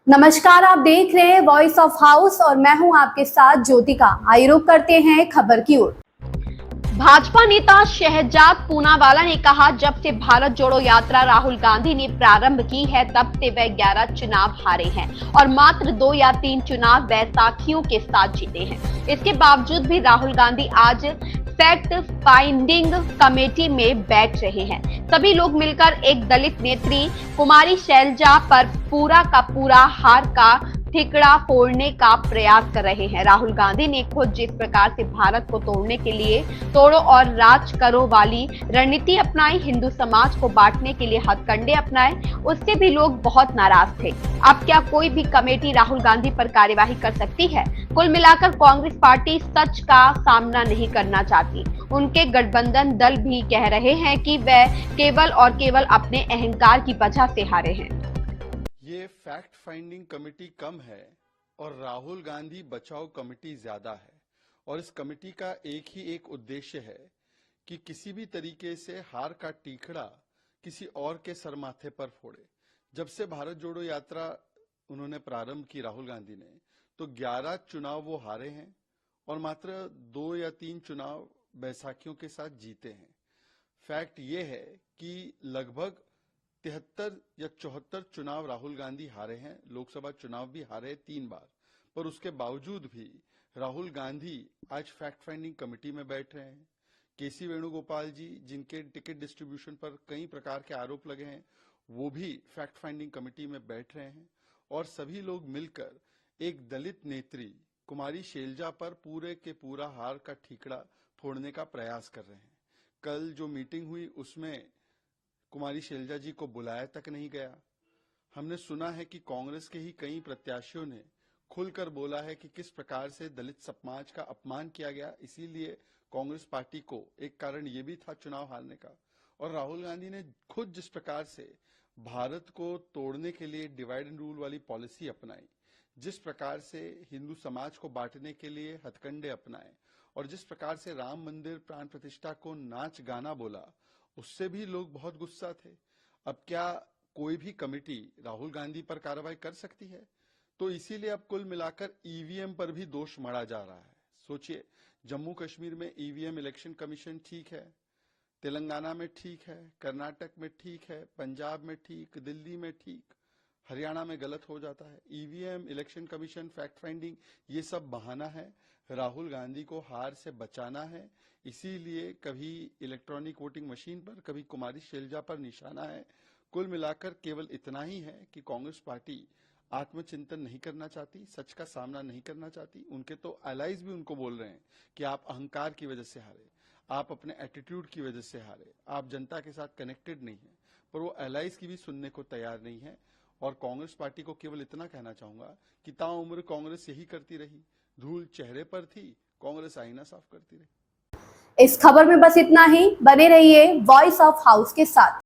नमस्कार, आप देख रहे हैं वॉइस ऑफ हाउस और मैं हूं आपके साथ ज्योतिका। आइए रुक करते हैं खबर की ओर। भाजपा नेता शहजाद पूनावाला ने कहा, जब से भारत जोड़ो यात्रा राहुल गांधी ने प्रारंभ की है तब से वह 11 चुनाव हारे हैं और मात्र 2 या 3 चुनाव बैसाखियों के साथ जीते हैं। इसके बावजूद भी राहुल गांधी आज फैक्ट फाइंडिंग कमेटी में बैठ रहे हैं। सभी लोग मिलकर एक दलित नेत्री कुमारी शैलजा पर पूरा का पूरा हार का ठिकरा फोड़ने का प्रयास कर रहे हैं। राहुल गांधी ने खुद जिस प्रकार से भारत को तोड़ने के लिए तोड़ो और राज करो वाली रणनीति अपनाई, हिंदू समाज को बांटने के लिए हथकंडे अपनाए, उससे भी लोग बहुत नाराज थे। अब क्या कोई भी कमेटी राहुल गांधी पर कार्यवाही कर सकती है? कुल मिलाकर कांग्रेस पार्टी सच का सामना नहीं करना चाहती। उनके गठबंधन दल भी कह रहे हैं कि वह केवल और केवल अपने अहंकार की वजह से हारे हैं। ये फैक्ट फाइंडिंग कमेटी कम है और राहुल गांधी बचाओ कमेटी ज्यादा है। और इस कमेटी का एक उद्देश्य है कि किसी भी तरीके से हार का टीकड़ा किसी और के सर माथे पर फोड़े। जब से भारत जोड़ो यात्रा उन्होंने प्रारंभ की राहुल गांधी ने, तो 11 चुनाव वो हारे हैं और मात्र 2 या 3 चुनाव बैसाखियों के साथ जीते हैं। फैक्ट ये है कि लगभग 73 या 74 चुनाव राहुल गांधी हारे हैं। लोकसभा चुनाव भी हारे 3 बार, पर उसके बावजूद भी राहुल गांधी आज फैक्ट फाइंडिंग कमेटी में बैठ रहे हैं। केसी वेणुगोपाल जी, जिनके टिकट डिस्ट्रीब्यूशन पर कई प्रकार के आरोप लगे हैं, वो भी फैक्ट फाइंडिंग कमेटी में बैठ रहे हैं और सभी लोग मिलकर एक दलित नेत्री कुमारी शैलजा पर पूरे के पूरा हार का ठीकरा फोड़ने का प्रयास कर रहे हैं। कल जो मीटिंग हुई उसमें कुमारी शैलजा जी को बुलाया तक नहीं गया। हमने सुना है कि कांग्रेस के ही कई प्रत्याशियों ने खुलकर बोला है कि किस प्रकार से दलित समाज का अपमान किया गया, इसीलिए कांग्रेस पार्टी को एक कारण ये भी था चुनाव हारने का। और राहुल गांधी ने खुद जिस प्रकार से भारत को तोड़ने के लिए डिवाइड एंड रूल वाली पॉलिसी अपनाई, जिस प्रकार से हिंदू समाज को बांटने के लिए हथकंडे अपनाए और जिस प्रकार से राम मंदिर प्राण प्रतिष्ठा को नाच गाना बोला, उससे भी लोग बहुत गुस्सा थे। अब क्या कोई भी कमेटी राहुल गांधी पर कार्रवाई कर सकती है? तो इसीलिए अब कुल मिलाकर ईवीएम पर भी दोष मढ़ा जा रहा है। सोचिए, जम्मू कश्मीर में ईवीएम इलेक्शन कमीशन ठीक है, तेलंगाना में ठीक है, कर्नाटक में ठीक है, पंजाब में ठीक, दिल्ली में ठीक, हरियाणा में गलत हो जाता है। EVM, election commission, fact finding, ये सब बहाना है। राहुल गांधी को हार से बचाना है, इसीलिए कभी इलेक्ट्रॉनिक वोटिंग मशीन पर, कभी कुमारी शैलजा पर निशाना है। कुल मिलाकर केवल इतना ही है कि कांग्रेस पार्टी आत्मचिंतन नहीं करना चाहती, सच का सामना नहीं करना चाहती। उनके तो एलाइज भी उनको बोल रहे हैं कि आप अहंकार की वजह से हारे, आप अपने एटीट्यूड की वजह से हारे, आप जनता के साथ कनेक्टेड नहीं है। पर वो एलाइज की भी सुनने को तैयार नहीं है। और कांग्रेस पार्टी को केवल इतना कहना चाहूंगा कि ताउम्र कांग्रेस यही करती रही, धूल चेहरे पर थी, कांग्रेस आईना साफ करती रही। इस खबर में बस इतना ही। बने रहिए वॉइस ऑफ हाउस के साथ।